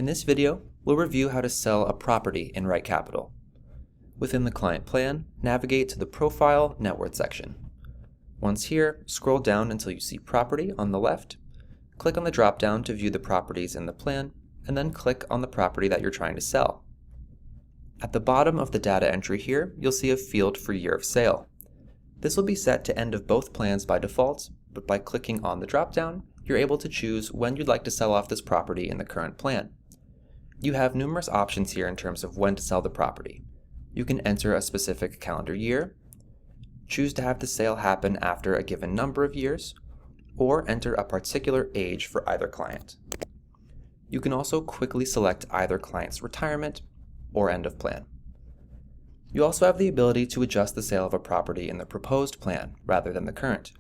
In this video, we'll review how to sell a property in RightCapital. Within the client plan, navigate to the Profile Net Worth section. Once here, scroll down until you see Property on the left. Click on the drop-down to view the properties in the plan, and then click on the property that you're trying to sell. At the bottom of the data entry here, you'll see a field for year of sale. This will be set to end of both plans by default, but by clicking on the drop-down, you're able to choose when you'd like to sell off this property in the current plan. You have numerous options here in terms of when to sell the property. You can enter a specific calendar year, choose to have the sale happen after a given number of years, or enter a particular age for either client. You can also quickly select either client's retirement or end of plan. You also have the ability to adjust the sale of a property in the proposed plan rather than the current.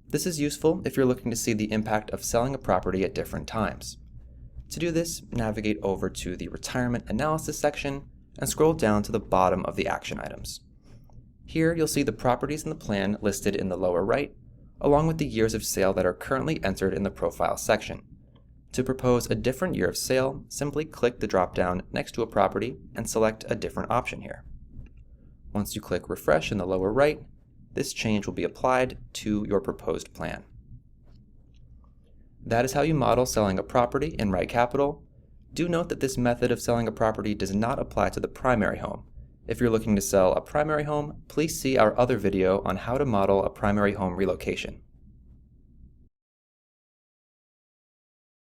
This is useful if you're looking to see the impact of selling a property at different times. To do this, navigate over to the Retirement Analysis section and scroll down to the bottom of the action items. Here you'll see the properties in the plan listed in the lower right, along with the years of sale that are currently entered in the Profile section. To propose a different year of sale, simply click the drop-down next to a property and select a different option here. Once you click Refresh in the lower right, this change will be applied to your proposed plan. That is how you model selling a property in RightCapital. Do note that this method of selling a property does not apply to the primary home. If you're looking to sell a primary home, please see our other video on how to model a primary home relocation.